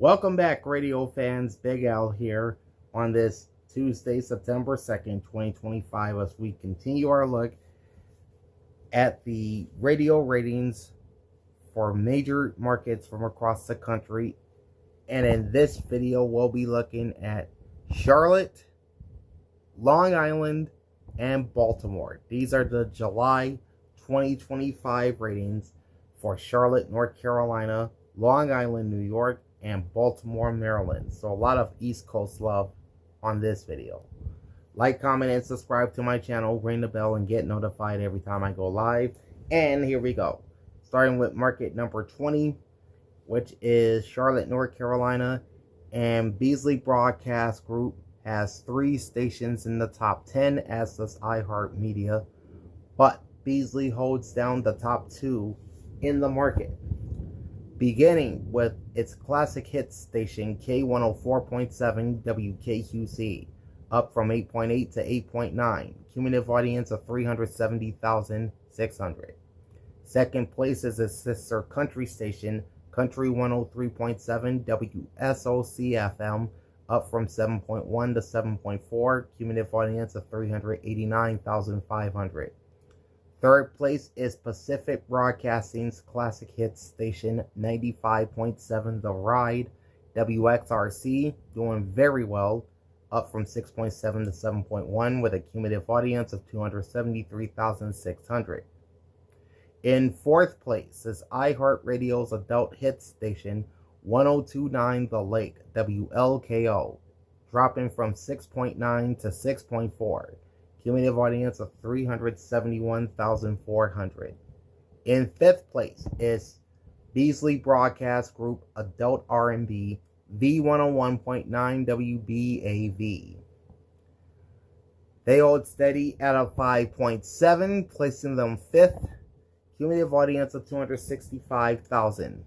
Welcome back, radio fans. Big Al here on this Tuesday, September 2nd, 2025, as we continue our look at the radio ratings for major markets from across the country. And in this video, we'll be looking at Charlotte, Long Island, and Baltimore. These are the July 2025 ratings for Charlotte, North Carolina, Long Island, New York, and Baltimore, Maryland. So a lot of East Coast love on this video. Like, comment, and subscribe to my channel. Ring the bell and get notified every time I go live. And here we go. Starting with market number 20, which is Charlotte, North Carolina. And Beasley Broadcast Group has 3 stations in the top 10, as does iHeartMedia. But Beasley holds down the top 2 in the market, beginning with its classic hits station K104.7 WKQC, up from 8.8 to 8.9, cumulative audience of 370,600. Second place is its sister country station, Country 103.7 WSOC-FM, up from 7.1 to 7.4, cumulative audience of 389,500. Third place is Pacific Broadcasting's classic hits station 95.7 The Ride WXRC, doing very well, up from 6.7 to 7.1 with a cumulative audience of 273,600. In fourth place is iHeartRadio's adult hits station 102.9 The Lake WLKO, dropping from 6.9 to 6.4. Cumulative audience of 371,400. In fifth place is Beasley Broadcast Group Adult R&B V101.9 WBAV. They hold steady at a 5.7, placing them fifth. Cumulative audience of 265,000.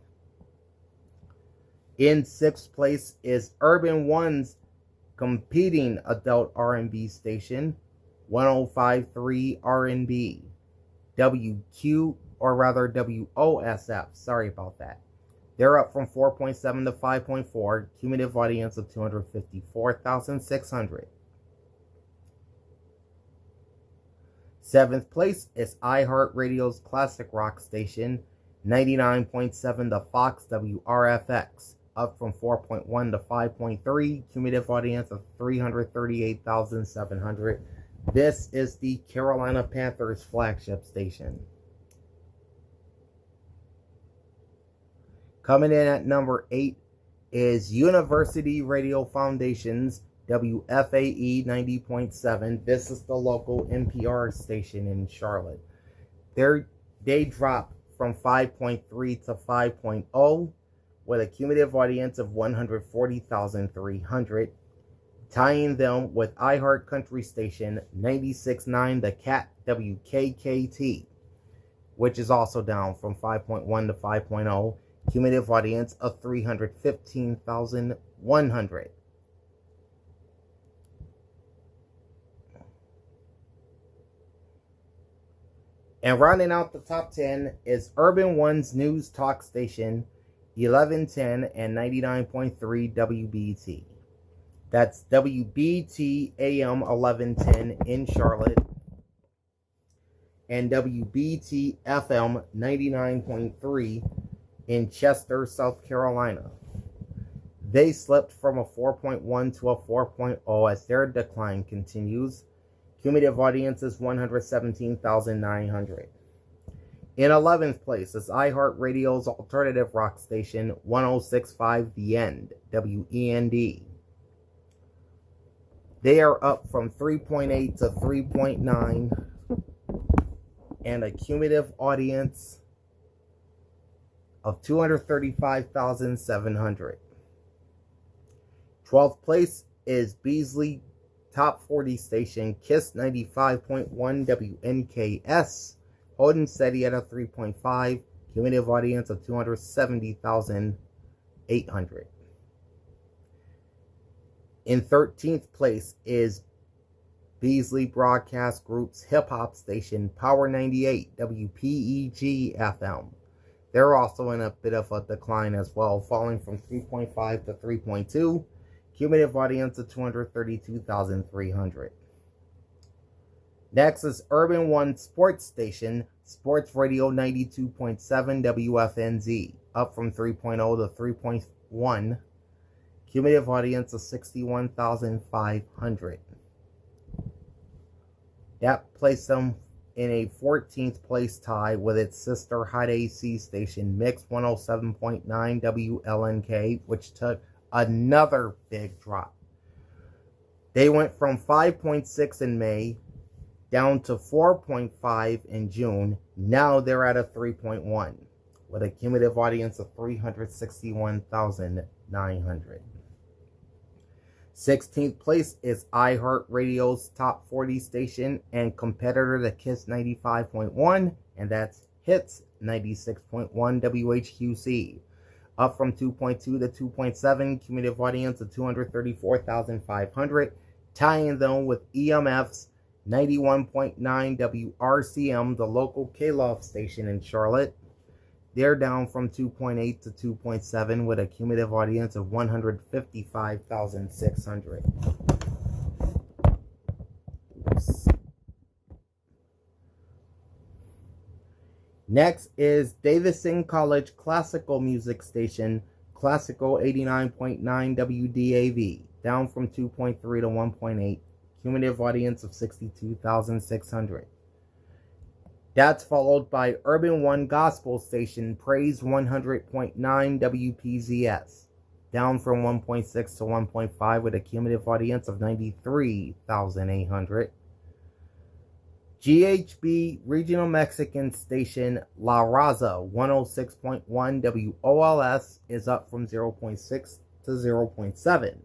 In sixth place is Urban One's competing adult R&B station 105.3 R&B WQ, or rather WOSF. Sorry about that. They're up from 4.7 to 5.4, cumulative audience of 254,600. Seventh place is iHeartRadio's classic rock station 99.7 The Fox WRFX, up from 4.1 to 5.3, cumulative audience of 338,700. This is the Carolina Panthers flagship station. Coming in at number 8 is University Radio Foundation's WFAE 90.7. This is the local NPR station in Charlotte. They dropped from 5.3 to 5.0 with a cumulative audience of 140,300. Tying them with iHeart Country Station 96.9 The Cat WKKT, which is also down from 5.1 to 5.0, cumulative audience of 315,100. And rounding out the top 10 is Urban One's news talk station 1110 and 99.3 WBT. That's WBT AM 1110 in Charlotte and WBT FM 99.3 in Chester, South Carolina. They slipped from a 4.1 to a 4.0 as their decline continues. Cumulative audience is 117,900. In 11th place is iHeartRadio's alternative rock station 106.5 The End WEND. They are up from 3.8 to 3.9 and a cumulative audience of 235,700. 12th place is Beasley Top 40 station KISS 95.1 WNKS, holding steady at a 3.5, cumulative audience of 270,800. In 13th place is Beasley Broadcast Group's hip-hop station Power 98 WPEG FM. They're also in a bit of a decline as well, falling from 3.5 to 3.2. Cumulative audience of 232,300. Next is Urban One Sports Station, Sports Radio 92.7 WFNZ, up from 3.0 to 3.1. Cumulative audience of 61,500. That placed them in a 14th place tie with its sister Hot AC station, Mix 107.9 WLNK, which took another big drop. They went from 5.6 in May down to 4.5 in June. Now they're at a 3.1 with a cumulative audience of 361,900. 16th place is iHeartRadio's top 40 station and competitor to Kiss 95.1, and that's Hits 96.1 WHQC, up from 2.2 to 2.7, cumulative audience of 234,500, tying them with EMF's 91.9 WRCM, the local K-Love station in Charlotte. They're down from 2.8 to 2.7 with a cumulative audience of 155,600. Next is Davidson College Classical Music Station, Classical 89.9 WDAV, down from 2.3 to 1.8, cumulative audience of 62,600. That's followed by Urban One Gospel Station, Praise 100.9 WPZS, down from 1.6 to 1.5 with a cumulative audience of 93,800. GHB Regional Mexican Station, La Raza 106.1 WOLS is up from 0.6 to 0.7,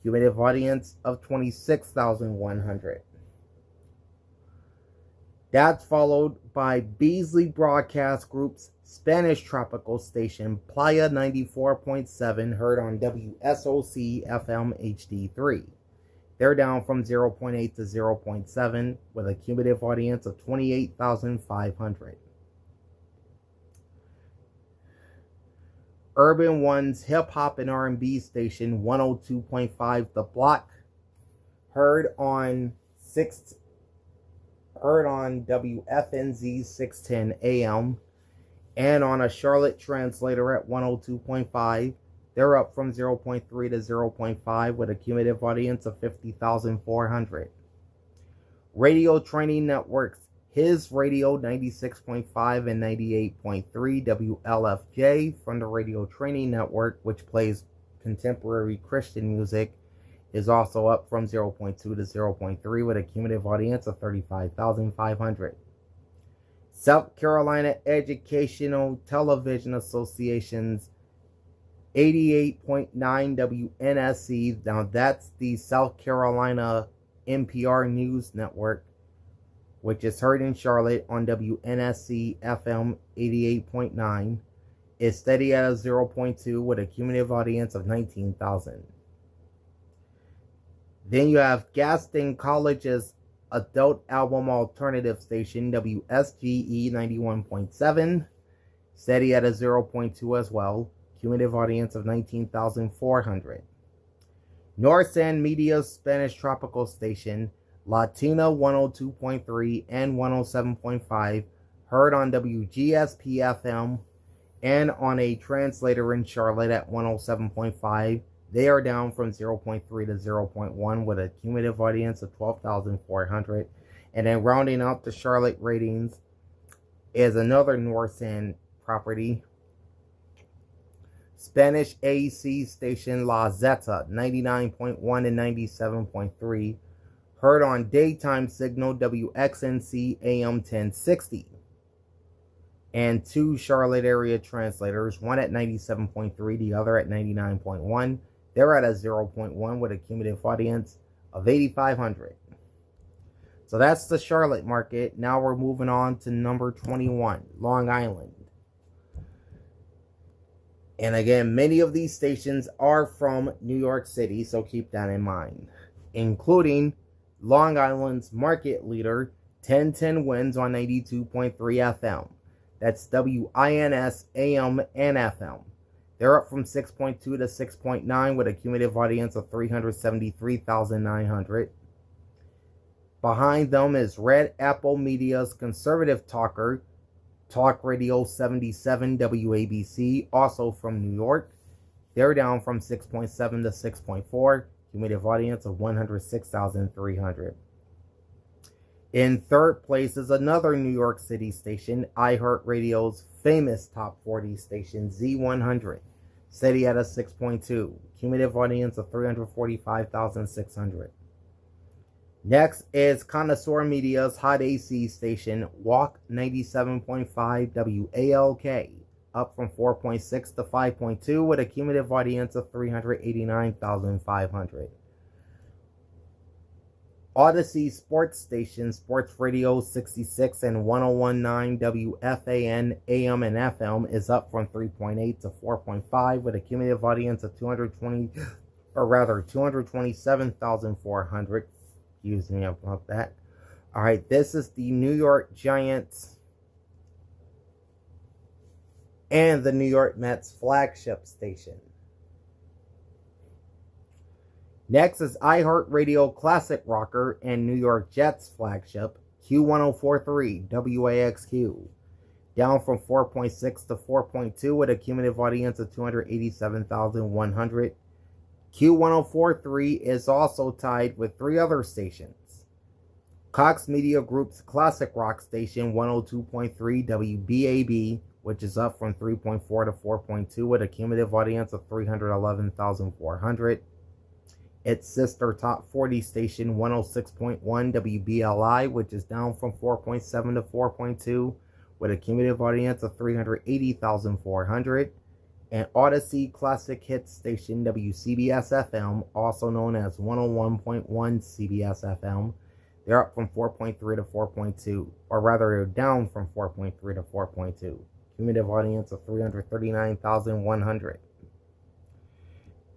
cumulative audience of 26,100. That's followed by Beasley Broadcast Group's Spanish tropical station, Playa 94.7, heard on WSOC FM HD3. They're down from 0.8 to 0.7 with a cumulative audience of 28,500. Urban One's hip hop and R&B station, 102.5 The Block, heard on WFNZ 610 AM and on a Charlotte translator at 102.5. They're up from 0.3 to 0.5 with a cumulative audience of 50,400. Radio Training Networks, His Radio 96.5 and 98.3 WLFJ from the Radio Training Network, which plays contemporary Christian music, is also up from 0.2 to 0.3 with a cumulative audience of 35,500. South Carolina Educational Television Association's 88.9 WNSC, now that's the South Carolina NPR News Network, which is heard in Charlotte on WNSC FM 88.9, is steady at a 0.2 with a cumulative audience of 19,000. Then you have Gaston College's adult album alternative station, WSGE 91.7, steady at a 0.2 as well, cumulative audience of 19,400. Norsan Media's Spanish tropical station, Latina 102.3 and 107.5, heard on WGSP FM and on a translator in Charlotte at 107.5. They are down from 0.3 to 0.1 with a cumulative audience of 12,400. And then rounding out the Charlotte ratings is another Norsan property, Spanish AC station La Zeta 99.1 and 97.3, heard on daytime signal WXNC AM 1060. And two Charlotte area translators, one at 97.3, the other at 99.1. They're at a 0.1 with a cumulative audience of 8,500. So that's the Charlotte market. Now we're moving on to number 21, Long Island. And again, many of these stations are from New York City, so keep that in mind. Including Long Island's market leader, 1010 Winds on 82.3 FM. That's WINS AM and FM. They're up from 6.2 to 6.9 with a cumulative audience of 373,900. Behind them is Red Apple Media's conservative talker, Talk Radio 77 WABC, also from New York. They're down from 6.7 to 6.4, cumulative audience of 106,300. In third place is another New York City station, iHeartRadio's famous top 40 station, Z100, steady at a 6.2, cumulative audience of 345,600. Next is Connoisseur Media's Hot AC station, Walk 97.5 WALK, up from 4.6 to 5.2 with a cumulative audience of 389,500. Odyssey Sports Station, Sports Radio 66 and 101.9 WFAN AM and FM is up from 3.8 to 4.5 with a cumulative audience of 227,400. Excuse me about that. All right, this is the New York Giants and the New York Mets flagship station. Next is iHeartRadio Classic Rocker and New York Jets flagship, Q1043 WAXQ, down from 4.6 to 4.2 with a cumulative audience of 287,100. Q1043 is also tied with three other stations. Cox Media Group's classic rock station, 102.3 WBAB, which is up from 3.4 to 4.2 with a cumulative audience of 311,400. Its sister top 40 station, 106.1 WBLI, which is down from 4.7 to 4.2 with a cumulative audience of 380,400. And Odyssey Classic Hits station, WCBS FM, also known as 101.1 CBS FM. They're up from 4.3 to 4.2, or rather they're down from 4.3 to 4.2. Cumulative audience of 339,100.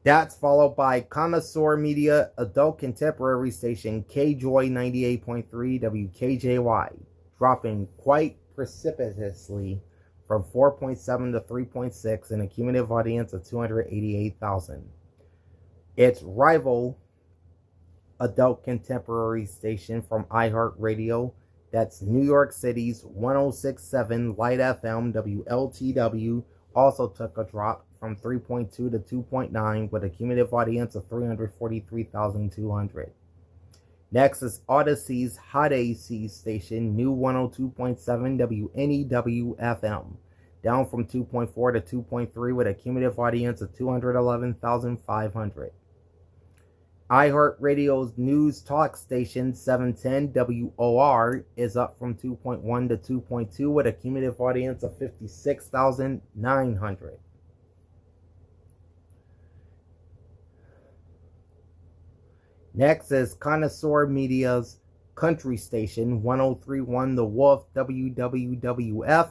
That's followed by Connoisseur Media Adult Contemporary Station KJoy 98.3 WKJY, dropping quite precipitously from 4.7 to 3.6 and a cumulative audience of 288,000. Its rival adult contemporary station from iHeartRadio, that's New York City's 106.7 Light FM WLTW, also took a drop from 3.2 to 2.9 with a cumulative audience of 343,200. Next is Odyssey's Hot AC station, New 102.7 WNEW FM, down from 2.4 to 2.3 with a cumulative audience of 211,500. iHeartRadio's news talk station, 710 WOR, is up from 2.1 to 2.2 with a cumulative audience of 56,900. Next is Connoisseur Media's country station, 103.1 The Wolf WWWF,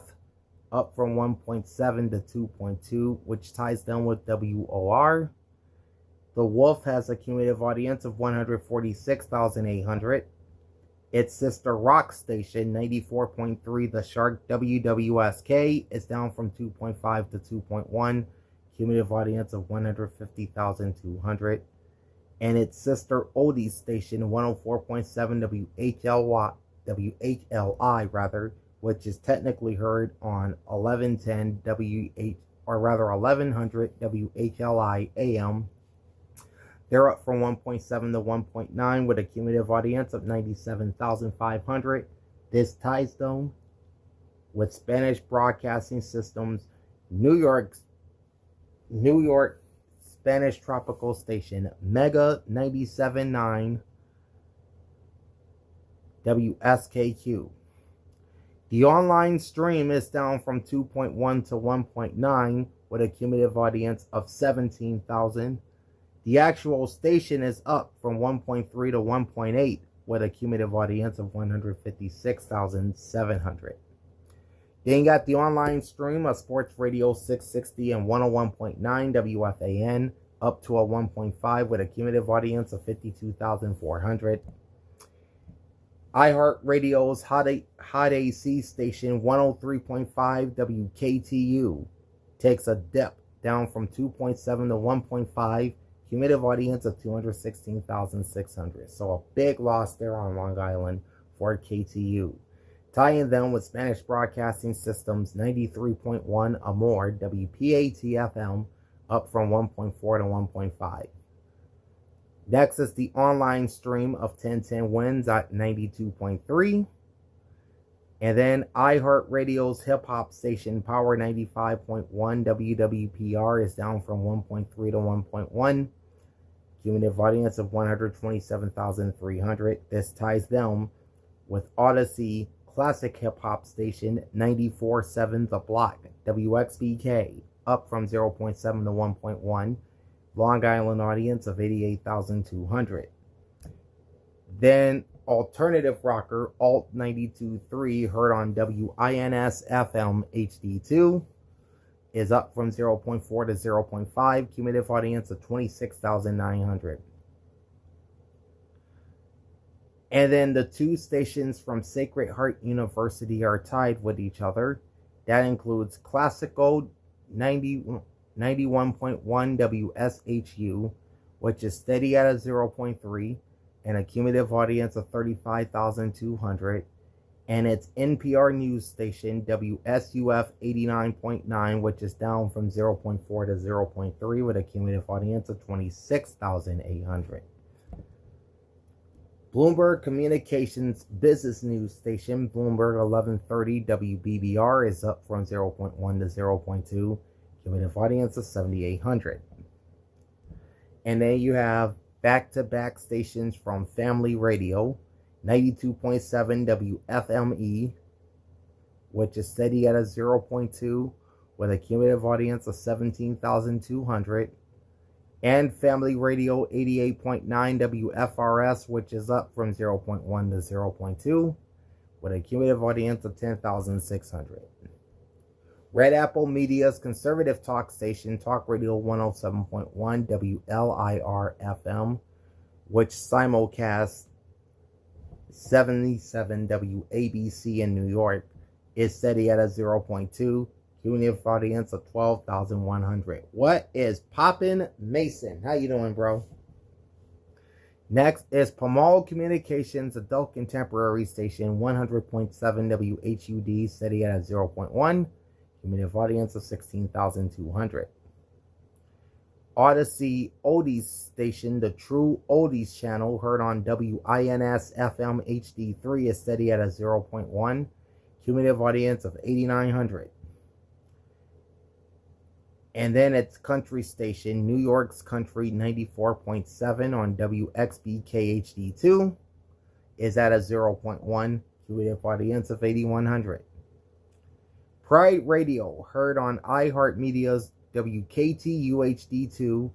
up from 1.7 to 2.2, which ties them with WOR. The Wolf has a cumulative audience of 146,800. Its sister rock station, 94.3 The Shark WWSK, is down from 2.5 to 2.1, cumulative audience of 150,200. And its sister oldies station, 104.7 WHLI, which is technically heard on 1110 1100 WHLI AM. They're up from 1.7 to 1.9 with a cumulative audience of 97,500. This ties them with Spanish Broadcasting System's New York Spanish tropical station, Mega 97.9 WSKQ. The online stream is down from 2.1 to 1.9 with a cumulative audience of 17,000. The actual station is up from 1.3 to 1.8 with a cumulative audience of 156,700. Then you got the online stream of Sports Radio 660 and 101.9 WFAN, up to a 1.5 with a cumulative audience of 52,400. iHeartRadio's Hot AC station 103.5 WKTU takes a dip down from 2.7 to 1.5. Cumulative audience of 216,600. So a big loss there on Long Island for KTU. Tying them with Spanish Broadcasting System's 93.1 Amor WPAT-FM, up from 1.4 to 1.5. Next is the online stream of 1010 Wins at 92.3. And then iHeartRadio's hip-hop station Power 95.1 WWPR is down from 1.3 to 1.1. Cumulative audience of 127,300. This ties them with Odyssey classic hip-hop station 94.7 The Block WXBK, up from 0.7 to 1.1. Long Island audience of 88,200. Then alternative rocker Alt 92.3, heard on WINS FM HD2, is up from 0.4 to 0.5. Cumulative audience of 26,900. And then the two stations from Sacred Heart University are tied with each other. That includes Classical 91.1 WSHU, which is steady at a 0.3 and a cumulative audience of 35,200, and its NPR news station WSUF 89.9, which is down from 0.4 to 0.3 with a cumulative audience of 26,800. Bloomberg Communications business news station Bloomberg 1130 WBBR is up from 0.1 to 0.2. Cumulative audience of 7,800. And then you have back-to-back stations from Family Radio, 92.7 WFME, which is steady at a 0.2 with a cumulative audience of 17,200. And Family Radio 88.9 WFRS, which is up from 0.1 to 0.2 with a cumulative audience of 10,600. Red Apple Media's conservative talk station, Talk Radio 107.1 WLIR FM, which simulcasts 77 WABC in New York, is steady at a 0.2, cumulative audience of 12,100. What is poppin', Mason? How you doing, bro? Next is Pamal Communications adult contemporary station 100.7 WHUD, steady at a 0.1. Cumulative audience of 16,200. Odyssey Oldies station, the True Oldies channel, heard on WINS FM HD3, is steady at a 0.1. Cumulative audience of 8,900. And then its country station, New York's Country 94.7 on WXBK HD2, is at a 0.1. Cumulative audience of 8,100. Pride Radio, heard on iHeartMedia's WKTU HD2,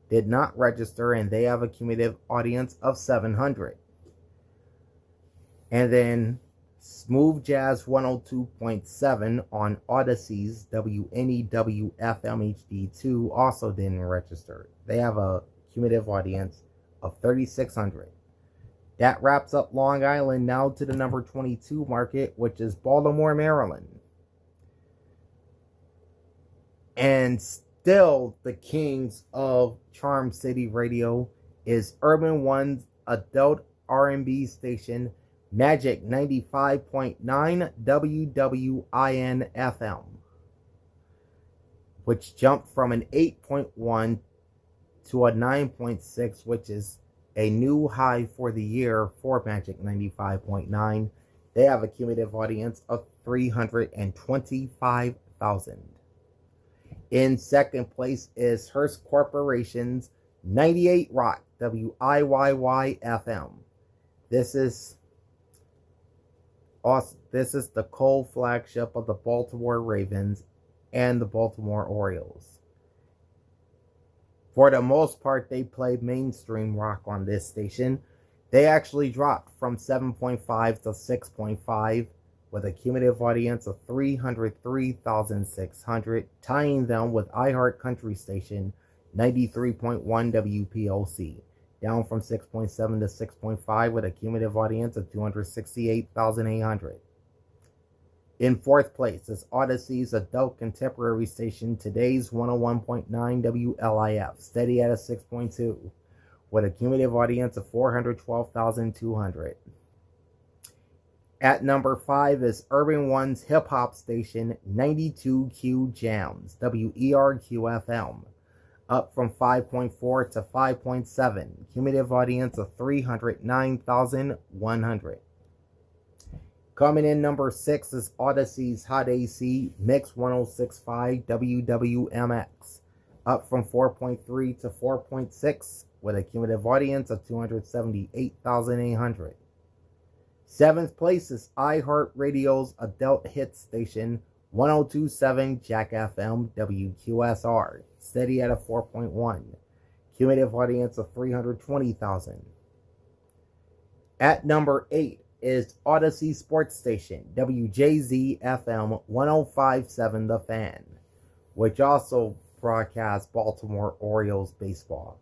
did not register, and they have a cumulative audience of 700. And then Smooth Jazz 102.7 on Odyssey's WNEW FM HD2 also didn't register. They have a cumulative audience of 3,600. That wraps up Long Island. Now to the number 22 market, which is Baltimore, Maryland. And still the kings of Charm City Radio is Urban One's adult R&B station, Magic 95.9 WWIN FM, which jumped from an 8.1 to a 9.6, which is a new high for the year for Magic 95.9. They have a cumulative audience of 325,000. In second place is Hearst Corporation's 98 Rock WIYY FM. This is the cold flagship of the Baltimore Ravens and the Baltimore Orioles. For the most part, they play mainstream rock on this station. They actually dropped from 7.5 to 6.5 with a cumulative audience of 303,600, tying them with iHeart Country Station 93.1 WPOC. down from 6.7 to 6.5 with a cumulative audience of 268,800. In fourth place is Odyssey's adult contemporary station, today's 101.9 WLIF, steady at a 6.2, with a cumulative audience of 412,200. At number 5 is Urban One's hip-hop station, 92Q Jams, WERQ-FM, up from 5.4 to 5.7, cumulative audience of 309,100. Coming in number 6 is Odyssey's Hot AC Mix 106.5 WWMX, up from 4.3 to 4.6, with a cumulative audience of 278,800. 7th place is iHeartRadio's adult hit station, 102.7 Jack FM WQSR, steady at a 4.1, cumulative audience of 320,000. At number 8 is Odyssey Sports Station, WJZ FM 105.7 The Fan, which also broadcasts Baltimore Orioles baseball.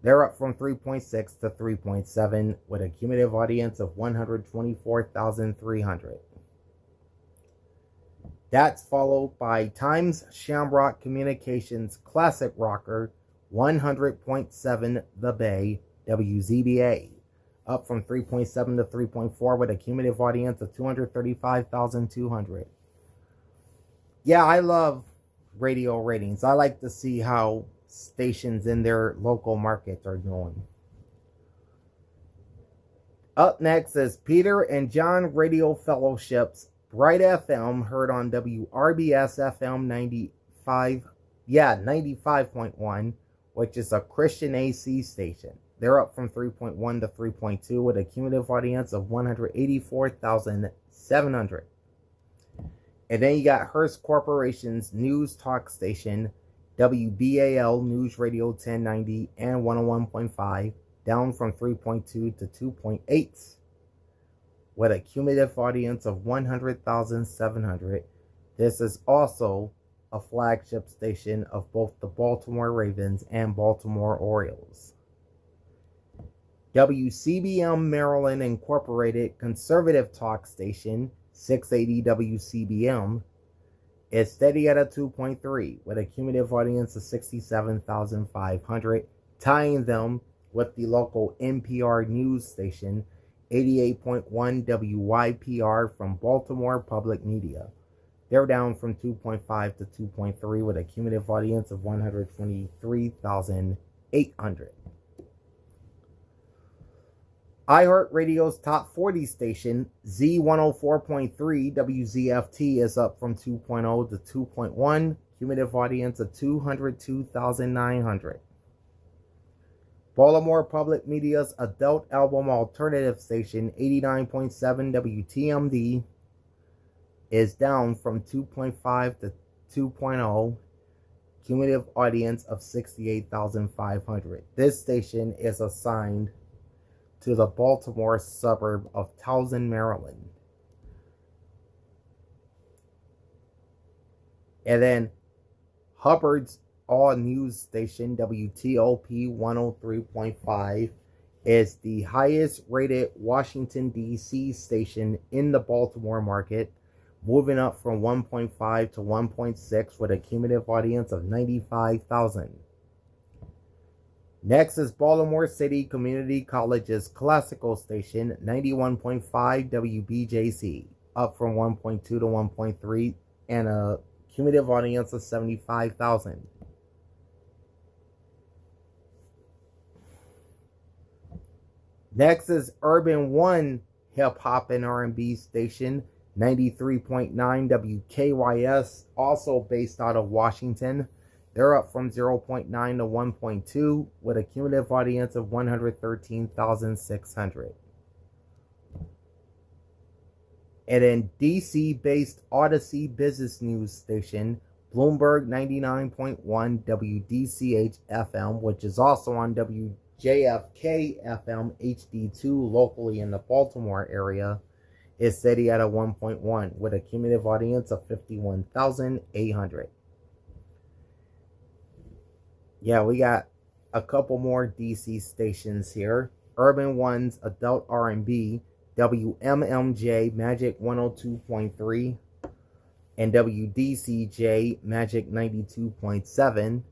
They're up from 3.6 to 3.7 with a cumulative audience of 124,300. That's followed by Times Shamrock Communications Classic Rocker 100.7 The Bay, WZBA, up from 3.7 to 3.4 with a cumulative audience of 235,200. Yeah, I love radio ratings. I like to see how stations in their local markets are doing. Up next is Peter and John Radio Fellowship's Bright FM, heard on WRBS FM 95.1, which is a Christian AC station. They're up from 3.1 to 3.2 with a cumulative audience of 184,700. And then you got Hearst Corporation's news talk station, WBAL News Radio 1090 and 101.5, down from 3.2 to 2.8, with a cumulative audience of 100,700. This is also a flagship station of both the Baltimore Ravens and Baltimore Orioles. WCBM Maryland Incorporated conservative talk station, 680 WCBM, is steady at a 2.3 with a cumulative audience of 67,500, tying them with the local NPR news station, 88.1 WYPR from Baltimore Public Media. They're down from 2.5 to 2.3 with a cumulative audience of 123,800. iHeartRadio's Top 40 station, Z104.3 WZFT, is up from 2.0 to 2.1, cumulative audience of 202,900. Baltimore Public Media's adult album alternative station, 89.7 WTMD, is down from 2.5 to 2.0, cumulative audience of 68,500. This station is assigned to the Baltimore suburb of Towson, Maryland. And then Hubbard's all news station, WTOP 103.5, is the highest rated Washington, D.C. station in the Baltimore market, moving up from 1.5 to 1.6 with a cumulative audience of 95,000. Next is Baltimore City Community College's classical station, 91.5 WBJC, up from 1.2 to 1.3 and a cumulative audience of 75,000. Next is Urban One Hip Hop and R&B station, 93.9 WKYS, also based out of Washington. They're up from 0.9 to 1.2 with a cumulative audience of 113,600. And then DC-based Odyssey Business News station, Bloomberg 99.1 WDCH FM, which is also on WJFK FM HD2 locally in the Baltimore area, is steady at a 1.1 with a cumulative audience of 51,800. Yeah, we got a couple more DC stations here. Urban One's Adult R&B, WMMJ Magic 102.3, and WDCJ Magic 92.7.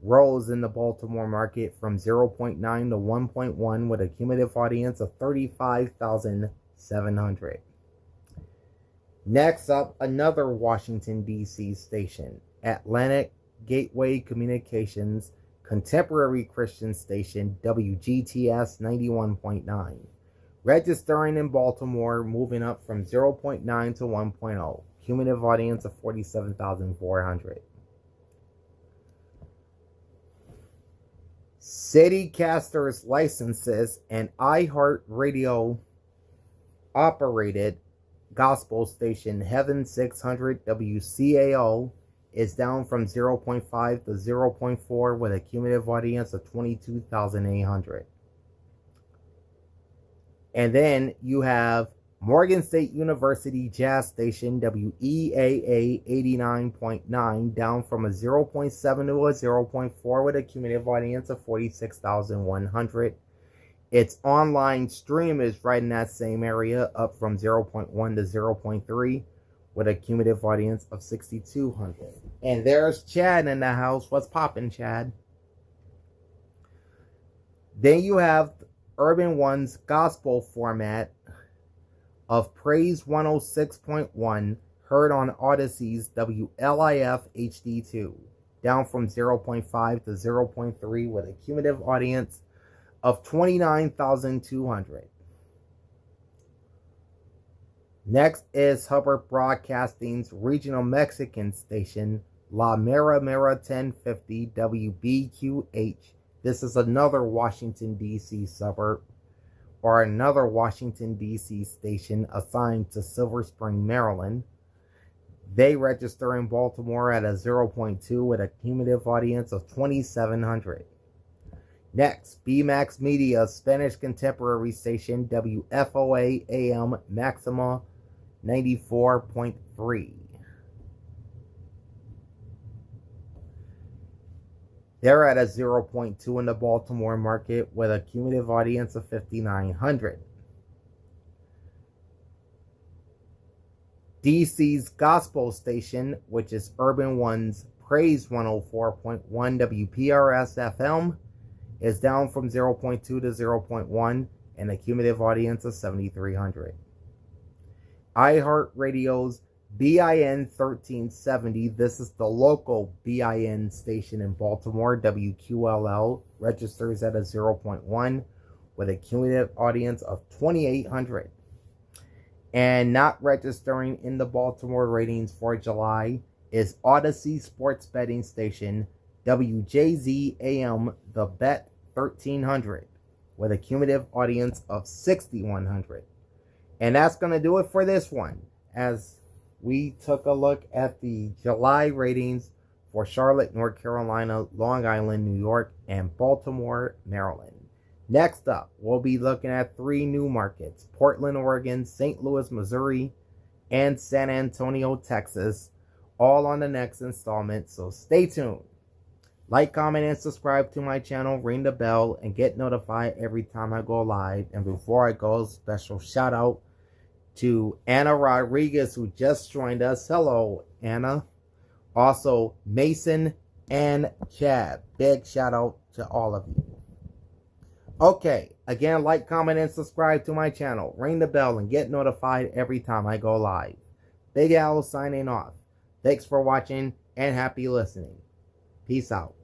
Rolls in the Baltimore market from 0.9 to 1.1 with a cumulative audience of 35,700. Next up, another Washington, D.C. station, Atlantic Gateway Communications Contemporary Christian Station, WGTS 91.9. Registering in Baltimore, moving up from 0.9 to 1.0. Cumulative audience of 47,400. CityCasters licenses and iHeartRadio operated gospel station Heaven 600 WCAO is down from 0.5 to 0.4 with a cumulative audience of 22,800. And then you have Morgan State University Jazz Station WEAA 89.9 down from a 0.7 to a 0.4 with a cumulative audience of 46,100. Its online stream is right in that same area, up from 0.1 to 0.3 with a cumulative audience of 6,200. And there's Chad in the house. What's poppin', Chad? Then you have Urban One's gospel format of Praise 106.1, heard on Odyssey's WLIF HD2, down from 0.5 to 0.3 with a cumulative audience of 29,200. Next is Hubbard Broadcasting's regional Mexican station, La Mera 1050 WBQH. This is another Washington, D.C. suburb, or another Washington, D.C. station assigned to Silver Spring, Maryland. They register in Baltimore at a 0.2 with a cumulative audience of 2,700. Next, BMAX Media Spanish Contemporary Station, WFOA AM Maxima 94.3. They're at a 0.2 in the Baltimore market with a cumulative audience of 5,900. DC's Gospel Station, which is Urban One's Praise 104.1 WPRS FM, is down from 0.2 to 0.1 and a cumulative audience of 7,300. iHeartRadio's BIN 1370, this is the local BIN station in Baltimore, WQLL, registers at a 0.1 with a cumulative audience of 2,800. And not registering in the Baltimore ratings for July is Odyssey Sports Betting Station, WJZ AM The Bet 1300, with a cumulative audience of 6,100. And that's going to do it for this one, as we took a look at the July ratings for Charlotte, North Carolina, Long Island, New York, and Baltimore, Maryland. Next up, we'll be looking at 3 new markets: Portland, Oregon, St. Louis, Missouri, and San Antonio, Texas, all on the next installment, so stay tuned. Like, comment, and subscribe to my channel, ring the bell, and get notified every time I go live. And before I go, special shout out to Anna Rodriguez, who just joined us. Hello, Anna. Also, Mason and Chad. Big shout out to all of you. Okay, again, like, comment, and subscribe to my channel. Ring the bell and get notified every time I go live. Big Al signing off. Thanks for watching and happy listening. Peace out.